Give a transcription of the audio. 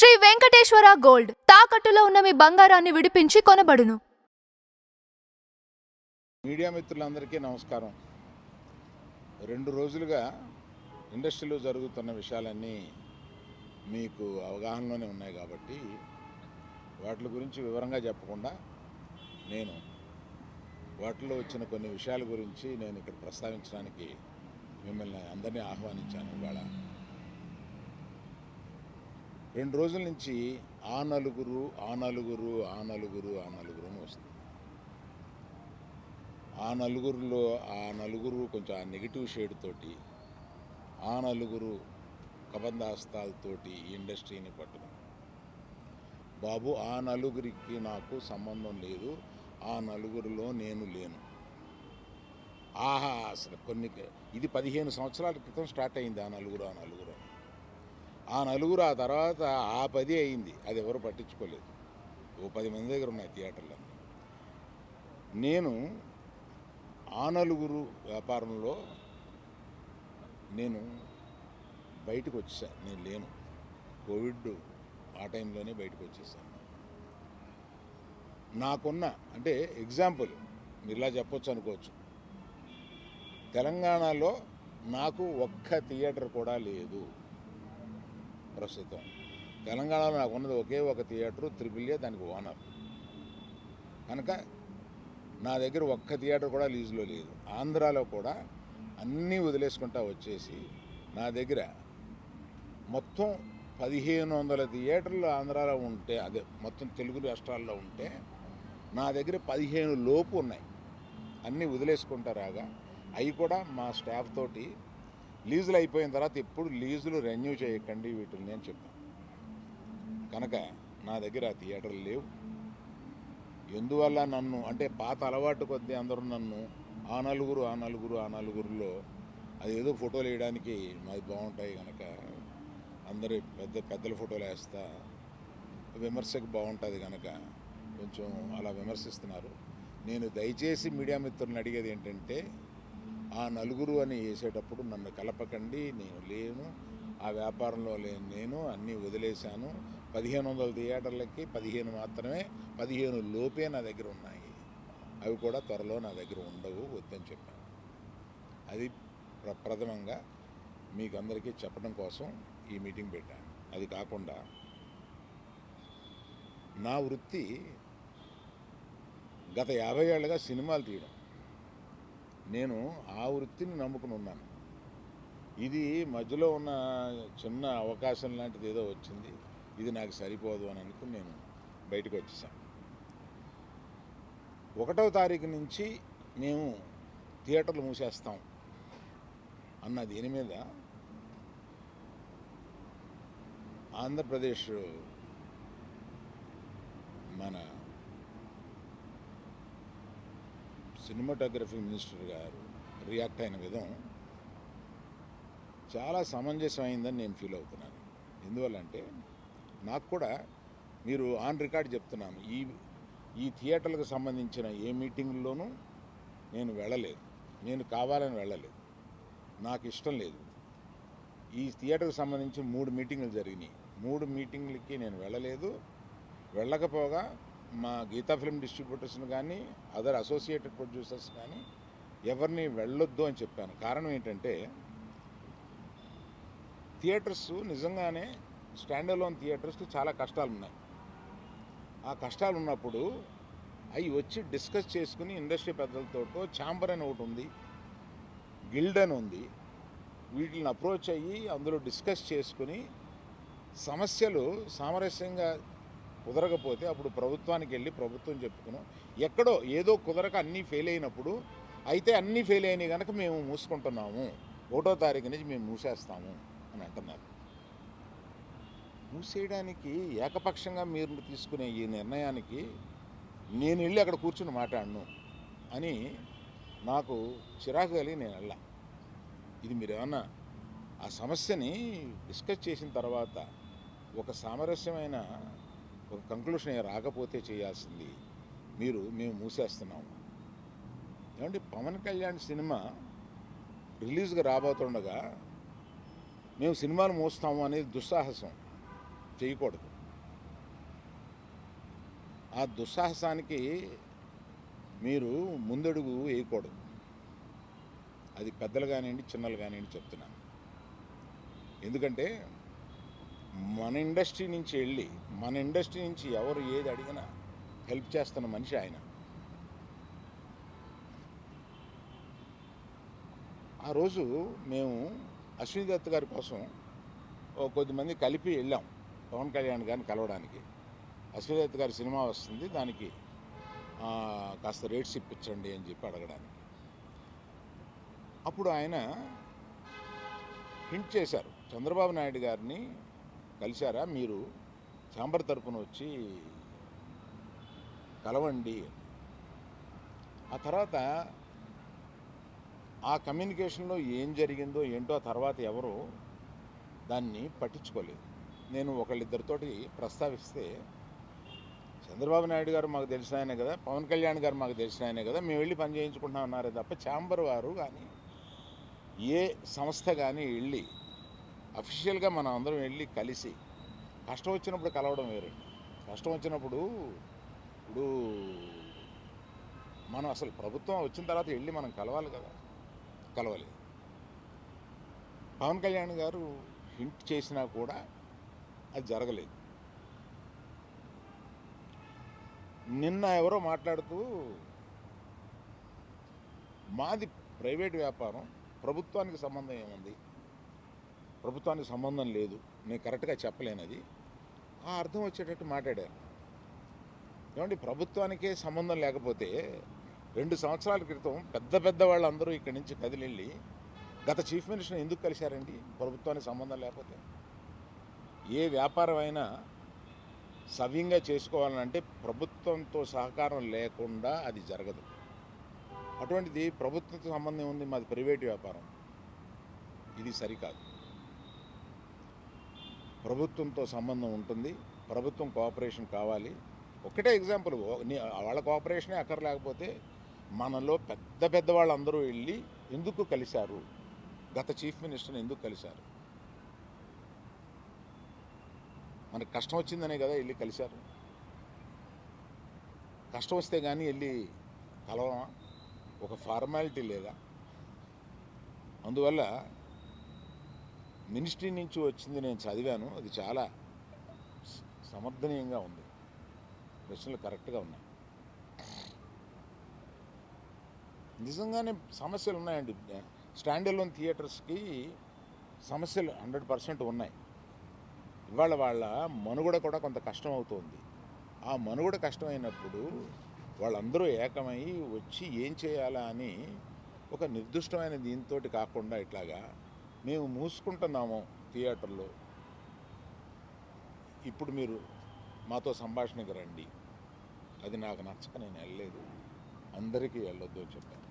Shri Venkateswara gold తాకట్టులో ఉన్న మీ బంగారాన్ని విడిపించి కొనబడును. మీడియా మిత్రులందరికీ నమస్కారం. 2 రోజులుగా ఇండస్ట్రీలో జరుగుతున్న విషయాలన్నీ మీకు అవగాహనలోనే ఉన్నాయి కాబట్టి వాటి గురించి వివరంగా చెప్పకుండా నేను వాటిలో వచ్చిన కొన్ని విషయాల గురించి నేను ఇక్కడ ప్రస్తావించడానికి మిమ్మల్ని అందరినీ ఆహ్వానించాను. ఇవాళ 2 రోజుల నుంచి ఆ నలుగురు అని వస్తుంది. ఆ నలుగురు కొంచెం ఆ నెగిటివ్ షేడ్ తోటి, ఆ నలుగురు కబంధాస్తాలతోటి ఈ ఇండస్ట్రీని పట్టుకుని, బాబు ఆ నలుగురికి నాకు సంబంధం లేదు, ఆ నలుగురిలో నేను లేను. ఆహా, అసలు ఇది 15 సంవత్సరాల క్రితం స్టార్ట్ అయింది ఆ నలుగురు ఆ తర్వాత ఆ 10 అయింది. అది ఎవరు పట్టించుకోలేదు. ఓ 10 మంది దగ్గర ఉన్నాయి థియేటర్లో. నేను ఆ నలుగురు వ్యాపారంలో నేను బయటకు వచ్చేసాను. నేను లేను. కోవిడ్ ఆ టైంలోనే బయటకు వచ్చేసాను. నాకున్న అంటే ఎగ్జాంపుల్ మీరు ఇలా చెప్పొచ్చు అనుకోవచ్చు, తెలంగాణలో నాకు ఒక్క థియేటర్ కూడా లేదు. ప్రస్తుతం తెలంగాణలో నాకు ఉన్నది ఒకే ఒక థియేటరు, AAA, దానికి ఓనర్. కనుక నా దగ్గర ఒక్క థియేటర్ కూడా లీజులో లేదు. ఆంధ్రాలో కూడా అన్నీ వదిలేసుకుంటా వచ్చేసి నా దగ్గర మొత్తం 1500 థియేటర్లు ఆంధ్రాలో ఉంటే, అదే మొత్తం తెలుగు రాష్ట్రాల్లో ఉంటే నా దగ్గర 15 లోపు ఉన్నాయి. అన్నీ వదిలేసుకుంటారాగా అవి కూడా మా స్టాఫ్ తోటి లీజులు అయిపోయిన తర్వాత ఎప్పుడు లీజులు రెన్యూ చేయకండి వీటిని అని చెప్పాను. కనుక నా దగ్గర ఆ థియేటర్లు లేవు. ఎందువల్ల నన్ను అంటే పాత అలవాటు కొద్దీ అందరూ నన్ను ఆ నలుగురులో అదేదో ఫోటోలు వేయడానికి మాది బాగుంటాయి కనుక అందరి పెద్దల ఫోటోలు వేస్తా, విమర్శకు బాగుంటుంది కనుక కొంచెం అలా విమర్శిస్తున్నారు. నేను దయచేసి మీడియా మిత్రులను అడిగేది ఏంటంటే, ఆ నలుగురు అని వేసేటప్పుడు నన్ను కలపకండి. నేను లేను, ఆ వ్యాపారంలో లేను. నేను అన్నీ వదిలేశాను. 1500 థియేటర్లకి 15 మాత్రమే, 15 లోపే నా దగ్గర ఉన్నాయి. అవి కూడా త్వరలో నా దగ్గర ఉండవు, వద్దని చెప్పాను. అది ప్రథమంగా మీకు అందరికీ చెప్పడం కోసం ఈ మీటింగ్ పెట్టాను. అది కాకుండా నా వృత్తి గత 50 ఏళ్ళుగా సినిమాలు తీయడం. నేను ఆ వృత్తిని నమ్ముకుని ఉన్నాను. ఇది మధ్యలో ఉన్న చిన్న అవకాశం లాంటిది ఏదో వచ్చింది, ఇది నాకు సరిపోదు అని అనుకుని నేను బయటకు వచ్చేసాను. 1వ తారీఖు నుంచి మేము థియేటర్లు మూసేస్తాం అన్న దీని మీద ఆంధ్రప్రదేశ్ మన సినిమాటోగ్రఫీ మినిస్టర్ గారు రియాక్ట్ అయిన విధం చాలా సమంజసమైందని నేను ఫీల్ అవుతున్నాను. ఎందువల్లంటే నాకు కూడా మీరు ఆన్ రికార్డ్ చెప్తున్నాను, ఈ థియేటర్లకు సంబంధించిన ఏ మీటింగ్లోనూ నేను వెళ్ళలేదు. నేను కావాలని వెళ్ళలేదు, నాకు ఇష్టం లేదు. ఈ థియేటర్కి సంబంధించి 3 మీటింగులు జరిగినాయి. 3 మీటింగులకి నేను వెళ్ళలేదు. వెళ్ళకపోగా మా గీతా ఫిల్మ్ డిస్ట్రిబ్యూటర్స్ని కానీ అదర్ అసోసియేటెడ్ ప్రొడ్యూసర్స్ కానీ ఎవరిని వెళ్ళొద్దు అని చెప్పాను. కారణం ఏంటంటే, థియేటర్స్ నిజంగానే స్టాండ్ అలోన్ థియేటర్స్కి చాలా కష్టాలు ఉన్నాయి. ఆ కష్టాలు ఉన్నప్పుడు అవి వచ్చి డిస్కస్ చేసుకుని ఇండస్ట్రీ పెద్దలతో, ఛాంబర్ అని ఒకటి ఉంది, గిల్డ్ అని ఉంది, వీటిని అప్రోచ్ అయ్యి అందులో డిస్కస్ చేసుకుని సమస్యలు సామరస్యంగా కుదరకపోతే అప్పుడు ప్రభుత్వానికి వెళ్ళి ప్రభుత్వం చెప్పుకున్నాం. ఎక్కడో ఏదో కుదరక అన్నీ ఫెయిల్ అయినప్పుడు, అయితే అన్నీ ఫెయిల్ అయినాయి కనుక మేము మూసుకుంటున్నాము, 1వ తారీఖు నుంచి మేము మూసేస్తాము అని అంటున్నారు. మూసేయడానికి ఏకపక్షంగా మీరు తీసుకునే ఈ నిర్ణయానికి నేను వెళ్ళి అక్కడ కూర్చుని మాట్లాడను అని నాకు చిరాకు కలిగి నేను వెళ్ళా. ఇది మీరు ఏమన్నా ఆ సమస్యని డిస్కస్ చేసిన తర్వాత ఒక సామరస్యమైన ఒక కంక్లూషన్ రాకపోతే చేయాల్సింది మేము మూసేస్తున్నాము. ఏమంటే పవన్ కళ్యాణ్ సినిమా రిలీజ్గా రాబోతుండగా మేము సినిమాలు మోస్తాము అనేది దుస్సాహసం. చేయకూడదు. ఆ దుస్సాహసానికి మీరు ముందడుగు వేయకూడదు. అది పెద్దలు కానివ్వండి, చిన్నలు కానివ్వండి చెప్తున్నాను. ఎందుకంటే మన ఇండస్ట్రీ నుంచి ఎవరు ఏది అడిగినా హెల్ప్ చేస్తున్న మనిషి ఆయన. ఆ రోజు మేము అశ్విని దత్ గారి కోసం కొద్దిమంది కలిపి వెళ్ళాం పవన్ కళ్యాణ్ గారిని కలవడానికి. అశ్విని దత్ గారి సినిమా వస్తుంది, దానికి కాస్త రేట్స్ ఇప్పించండి అని చెప్పి అడగడానికి. అప్పుడు ఆయన హింట్ చేశారు, చంద్రబాబు నాయుడు గారిని కలిశారా మీరు, ఛాంబర్ తరపున వచ్చి కలవండి. ఆ తర్వాత ఆ కమ్యూనికేషన్లో ఏం జరిగిందో ఏంటో ఆ తర్వాత ఎవరు దాన్ని పట్టించుకోలేదు. నేను ఒకళ్ళిద్దరితోటి ప్రస్తావిస్తే, చంద్రబాబు నాయుడు గారు మాకు తెలిసిన ఆయనే కదా, పవన్ కళ్యాణ్ గారు మాకు తెలిసిన ఆయనే కదా, మేము వెళ్ళి పని చేయించుకుంటున్నాం అన్నారే తప్ప ఛాంబర్ వారు కానీ ఏ సంస్థ కానీ వెళ్ళి అఫీషియల్గా మనం అందరం వెళ్ళి కలిసి కష్టం వచ్చినప్పుడు కలవడం వేరండి. కష్టం వచ్చినప్పుడు ఇప్పుడు మనం అసలు ప్రభుత్వం వచ్చిన తర్వాత వెళ్ళి మనం కలవాలి కదా, కలవలేదు. పవన్ కళ్యాణ్ గారు హింట్ చేసినా కూడా అది జరగలేదు. నిన్న ఎవరో మాట్లాడుతూ మాది ప్రైవేట్ వ్యాపారం, ప్రభుత్వానికి సంబంధం ఏముంది, ప్రభుత్వానికి సంబంధం లేదు, నేను కరెక్ట్గా చెప్పలేనది, ఆ అర్థం వచ్చేటట్టు మాట్లాడారు. ఏమండి, ప్రభుత్వానికే సంబంధం లేకపోతే 2 సంవత్సరాల క్రితం పెద్ద వాళ్ళందరూ ఇక్కడి నుంచి కదిలిళ్ళి గత చీఫ్ మినిస్టర్ ఎందుకు కలిశారండి? ప్రభుత్వానికి సంబంధం లేకపోతే. ఏ వ్యాపారం అయినా సవ్యంగా చేసుకోవాలంటే ప్రభుత్వంతో సహకారం లేకుండా అది జరగదు. అటువంటిది ప్రభుత్వంతో సంబంధం ఉంది, మాది ప్రైవేట్ వ్యాపారం, ఇది సరికాదు. ప్రభుత్వంతో సంబంధం ఉంటుంది, ప్రభుత్వం కోఆపరేషన్ కావాలి. ఒకటే ఎగ్జాంపుల్, వాళ్ళ కోఆపరేషనే అక్కర్లేకపోతే మనలో పెద్ద వాళ్ళందరూ వెళ్ళి ఎందుకు కలిశారు, గత చీఫ్ మినిస్టర్ని ఎందుకు కలిశారు? మనకు కష్టం వచ్చిందనే కదా వెళ్ళి కలిశారు. కష్టం వస్తే కానీ వెళ్ళి కలవమా? ఒక ఫార్మాలిటీ లేదా? అందువల్ల మినిస్ట్రీ నుంచి వచ్చింది నేను చదివాను, అది చాలా సమర్థనీయంగా ఉంది, ప్రశ్నలు కరెక్ట్గా ఉన్నాయి. నిజంగానే సమస్యలు ఉన్నాయండి. స్టాండ్ అలోన్ థియేటర్స్కి సమస్యలు 100% ఉన్నాయి. ఇవాళ వాళ్ళ మనుగడ కూడా కొంత కష్టం అవుతుంది. ఆ మనుగడ కష్టమైనప్పుడు వాళ్ళందరూ ఏకమై వచ్చి ఏం చేయాలా అని ఒక నిర్దిష్టమైన దీంతో కాకుండా ఇట్లాగా మేము మూసుకుంటున్నాము థియేటర్లో, ఇప్పుడు మీరు మాతో సంభాషణకు రండి, అది నాకు నచ్చక నేను వెళ్ళలేదు, అందరికీ వెళ్ళొద్దు అని చెప్పాను.